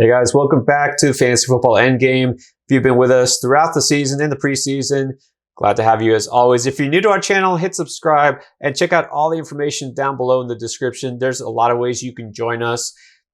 Hey guys, welcome back to Fantasy Football Endgame. If you've been with us throughout the season, in the preseason, glad to have you as always. If you're new to our channel, hit subscribe and check out all the information down below in the description. There's a lot of ways you can join us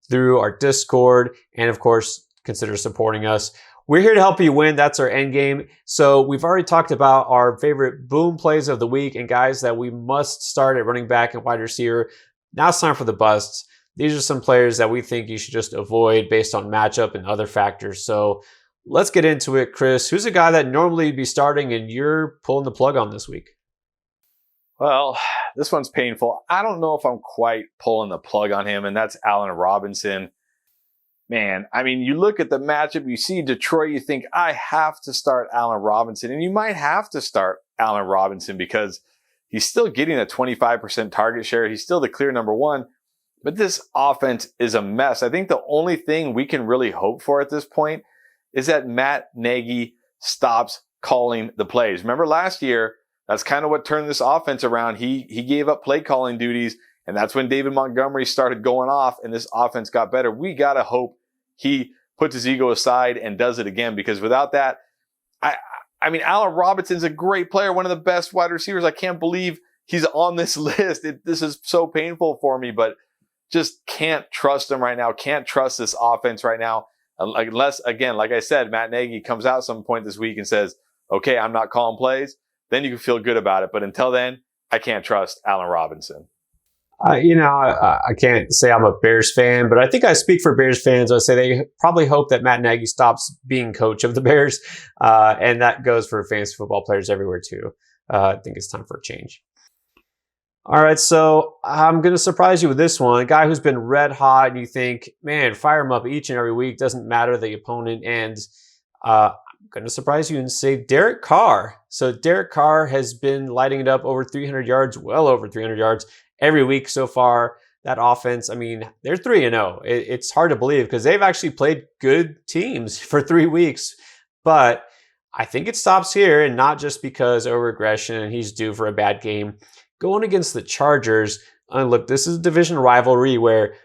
through our Discord, and of course, consider supporting us. We're here to help you win. That's our end game. So we've already talked about our favorite boom plays of the week and guys that we must start at running back and wide receiver. Now it's time for the busts. These are some players that we think you should just avoid based on matchup and other factors. So let's get into it. Chris, who's a guy that normally you'd be starting and you're pulling the plug on this week? Well, this one's painful. I don't know if I'm quite pulling the plug on him, and that's Allen Robinson. Man, I mean, you look at the matchup, you see Detroit, you think, I have to start Allen Robinson. And you might have to start Allen Robinson because he's still getting a 25% target share. He's still the clear number one. But this offense is a mess. I think the only thing we can really hope for at this point is that Matt Nagy stops calling the plays. Remember last year, that's kind of what turned this offense around. He gave up play calling duties, and that's when David Montgomery started going off, and this offense got better. We got to hope he puts his ego aside and does it again, because without that, I mean, Allen Robinson's a great player, one of the best wide receivers. I can't believe he's on this list. This is so painful for me, but just can't trust him right now. Can't trust this offense right now. Unless, again, like I said, Matt Nagy comes out some point this week and says, okay, I'm not calling plays. Then you can feel good about it. But until then, I can't trust Allen Robinson. I can't say I'm a Bears fan, but I think I speak for Bears fans. I say they probably hope that Matt Nagy stops being coach of the Bears. And that goes for fantasy football players everywhere too. I think it's time for a change. All right, so I'm going to surprise you with this one. A guy who's been red hot, and you think, man, fire him up each and every week. Doesn't matter the opponent. And I'm going to surprise you and say Derek Carr. So Derek Carr has been lighting it up over 300 yards, well over 300 yards every week so far. That offense, I mean, they're 3-0. It's hard to believe because they've actually played good teams for 3 weeks. But I think it stops here, and not just because of regression and he's due for a bad game. Going against the Chargers, look, this is a division rivalry where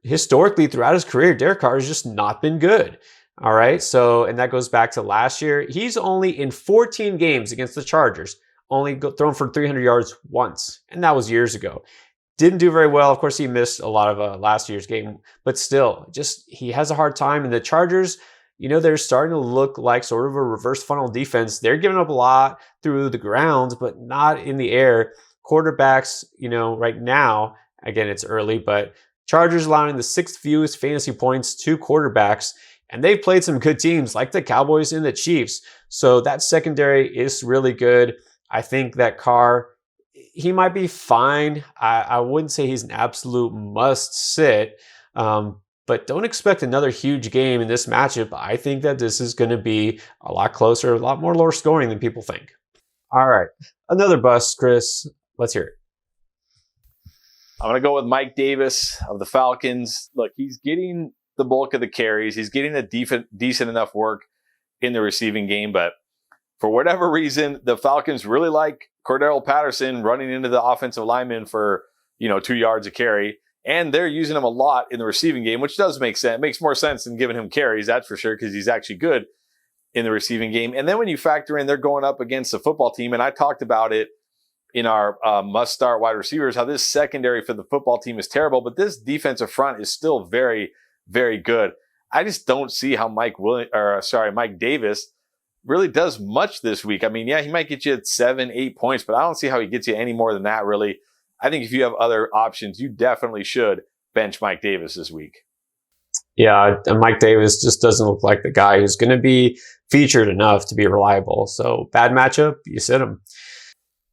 historically throughout his career, Derek Carr has just not been good. All right, so, and that goes back to last year. He's only in 14 games against the Chargers, only thrown for 300 yards once, and that was years ago. Didn't do very well. Of course, he missed a lot of last year's game, but still, just he has a hard time. And the Chargers, they're starting to look like sort of a reverse funnel defense. They're giving up a lot through the ground, but not in the air. Quarterbacks, right now, again, it's early, but Chargers allowing the 6th fewest fantasy points to quarterbacks, and they've played some good teams like the Cowboys and the Chiefs. So that secondary is really good. I think that Carr, he might be fine. I wouldn't say he's an absolute must sit, but don't expect another huge game in this matchup. I think that this is going to be a lot closer, a lot more lower scoring than people think. All right, another bust, Chris. Let's hear it. I'm going to go with Mike Davis of the Falcons. Look, he's getting the bulk of the carries. He's getting a decent enough work in the receiving game. But for whatever reason, the Falcons really like Cordell Patterson running into the offensive lineman for, 2 yards a carry. And they're using him a lot in the receiving game, which does make sense. It makes more sense than giving him carries, that's for sure, because he's actually good in the receiving game. And then when you factor in they're going up against a football team, and I talked about it in our must-start wide receivers, how this secondary for the football team is terrible, but this defensive front is still very, very good. I just don't see how Mike Davis really does much this week. I mean, yeah, he might get you at 7-8 points, but I don't see how he gets you any more than that, really. I think if you have other options, you definitely should bench Mike Davis this week. Yeah, and Mike Davis just doesn't look like the guy who's going to be featured enough to be reliable. So bad matchup, you sit him.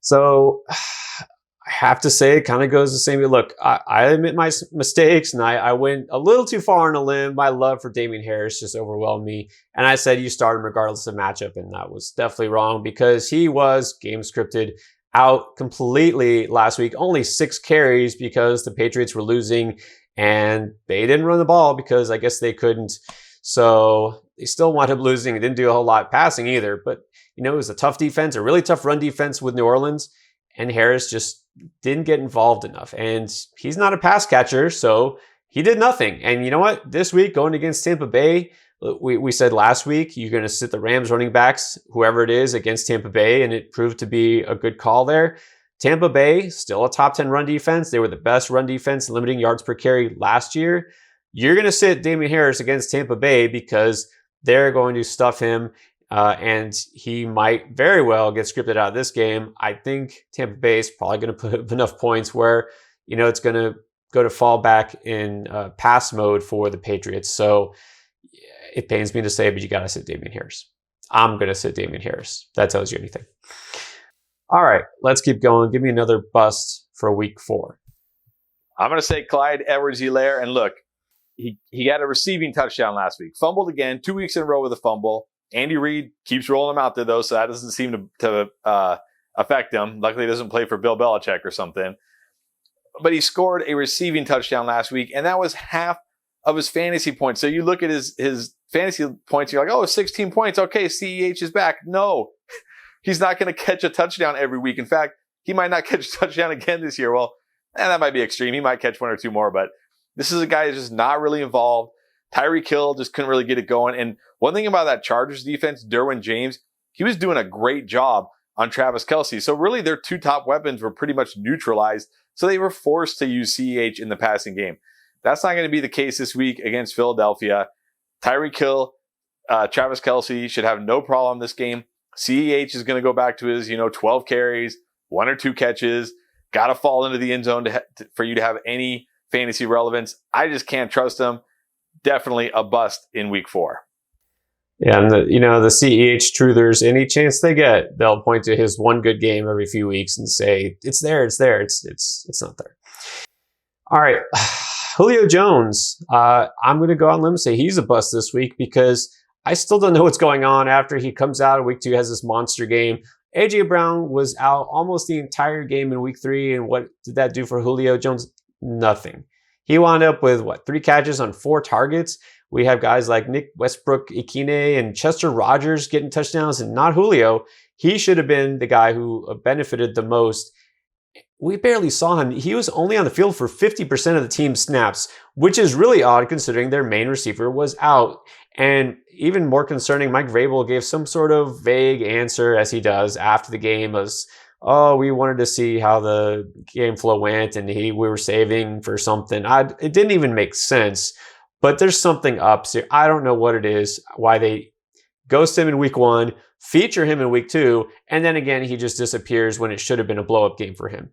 So I have to say it kind of goes the same way. Look, I admit my mistakes, and I went a little too far on a limb. My love for Damien Harris just overwhelmed me. And I said you start him regardless of matchup, and that was definitely wrong because he was game scripted out completely last week. Only 6 carries because the Patriots were losing, and they didn't run the ball because I guess they couldn't. So they still wound up losing. It didn't do a whole lot passing either, but it was a tough defense, a really tough run defense with New Orleans, and Harris just didn't get involved enough. And he's not a pass catcher, so he did nothing. And you know what? This week, going against Tampa Bay, we said last week, you're going to sit the Rams running backs, whoever it is, against Tampa Bay, and it proved to be a good call there. Tampa Bay, still a top 10 run defense. They were the best run defense, limiting yards per carry last year. You're going to sit Damien Harris against Tampa Bay because they're going to stuff him, and he might very well get scripted out of this game. I think Tampa Bay is probably going to put up enough points where, it's going to go to fall back in pass mode for the Patriots. So it pains me to say, but you got to sit Damien Harris. I'm going to sit Damien Harris. That tells you anything. All right, let's keep going. Give me another bust for week 4. I'm going to say Clyde Edwards-Helaire. And look, he got a receiving touchdown last week. Fumbled again, 2 weeks in a row with a fumble. Andy Reid keeps rolling him out there, though, so that doesn't seem to affect him. Luckily, he doesn't play for Bill Belichick or something. But he scored a receiving touchdown last week, and that was half of his fantasy points. So you look at his fantasy points, you're like, oh, 16 points. Okay, CEH is back. No, he's not going to catch a touchdown every week. In fact, he might not catch a touchdown again this year. Well, that might be extreme. He might catch 1 or 2 more, but this is a guy who's just not really involved. Tyreek Hill just couldn't really get it going. And one thing about that Chargers defense, Derwin James, he was doing a great job on Travis Kelce. So really their 2 top weapons were pretty much neutralized. So they were forced to use CEH in the passing game. That's not going to be the case this week against Philadelphia. Tyreek Hill, Travis Kelce should have no problem this game. CEH is going to go back to his, 12 carries, 1 or 2 catches. Got to fall into the end zone for you to have any fantasy relevance. I just can't trust him. Definitely a bust in week 4. Yeah, and the CEH truthers, any chance they get, they'll point to his one good game every few weeks and say, it's there. It's not there. All right. Julio Jones. I'm going to go on a limb and say he's a bust this week because I still don't know what's going on after he comes out of week 2, has this monster game. AJ Brown was out almost the entire game in week 3. And what did that do for Julio Jones? Nothing. He wound up with 3 catches on 4 targets. We have guys like Nick Westbrook-Ikine and Chester Rogers getting touchdowns and not Julio. He should have been the guy who benefited the most. We barely saw him. He was only on the field for 50% of the team's snaps, which is really odd considering their main receiver was out. And even more concerning, Mike Vrabel gave some sort of vague answer, as he does after the game, as, oh, we wanted to see how the game flow went and we were saving for something. It didn't even make sense. But there's something up. So I don't know what it is, why they ghost him in week 1, feature him in week 2, and then again, he just disappears when it should have been a blow-up game for him.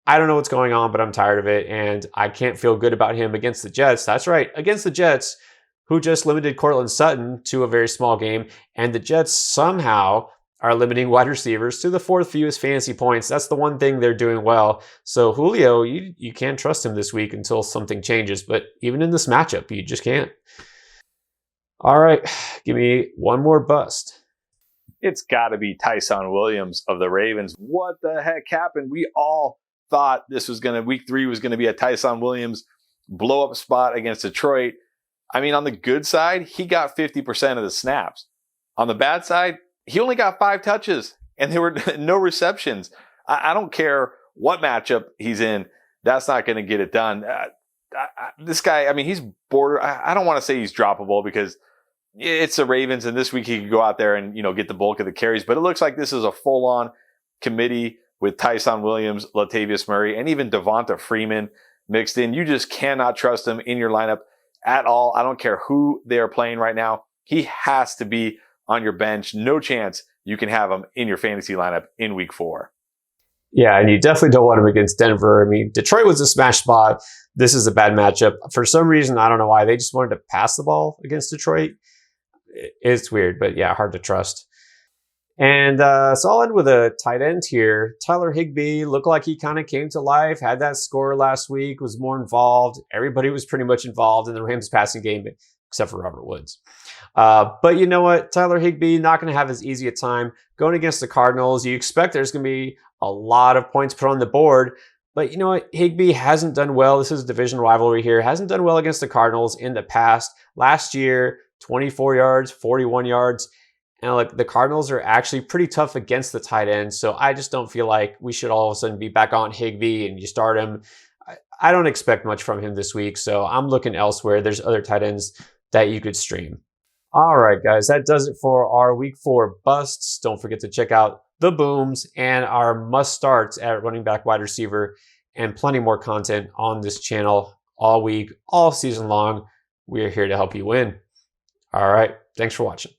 I don't know what's going on, but I'm tired of it, and I can't feel good about him against the Jets. That's right, against the Jets, who just limited Courtland Sutton to a very small game, and the Jets somehow are limiting wide receivers to the 4th fewest fantasy points. That's the one thing they're doing well. So Julio, you can't trust him this week until something changes. But even in this matchup, you just can't. All right, give me one more bust. It's got to be Tyson Williams of the Ravens. What the heck happened? We all thought week 3 was going to be a Tyson Williams blow-up spot against Detroit. I mean, on the good side, he got 50% of the snaps. On the bad side, he only got 5 touches, and there were no receptions. I don't care what matchup he's in. That's not going to get it done. This guy, I mean, he's border. I don't want to say he's droppable because it's the Ravens, and this week he could go out there and get the bulk of the carries. But it looks like this is a full-on committee with Tyson Williams, Latavius Murray, and even Devonta Freeman mixed in. You just cannot trust him in your lineup at all. I don't care who they are playing right now. He has to be on your bench. No chance you can have him in your fantasy lineup in week 4. Yeah, and you definitely don't want him against Denver. I mean, Detroit was a smash spot. This is a bad matchup. For some reason, I don't know why, they just wanted to pass the ball against Detroit. It's weird, but yeah, hard to trust. And so I'll end with a tight end here. Tyler Higbee looked like he kind of came to life, had that score last week, was more involved. Everybody was pretty much involved in the Rams passing game, except for Robert Woods. But you know what? Tyler Higbee not going to have as easy a time going against the Cardinals. You expect there's going to be a lot of points put on the board. But you know what? Higbee hasn't done well. This is a division rivalry here. Hasn't done well against the Cardinals in the past. Last year, 24 yards, 41 yards. And the Cardinals are actually pretty tough against the tight end. So I just don't feel like we should all of a sudden be back on Higbee and you start him. I don't expect much from him this week, so I'm looking elsewhere. There's other tight ends that you could stream. All right, guys, that does it for our week 4 busts. Don't forget to check out the booms and our must starts at running back, wide receiver, and plenty more content on this channel all week, all season long. We are here to help you win. All right, thanks for watching.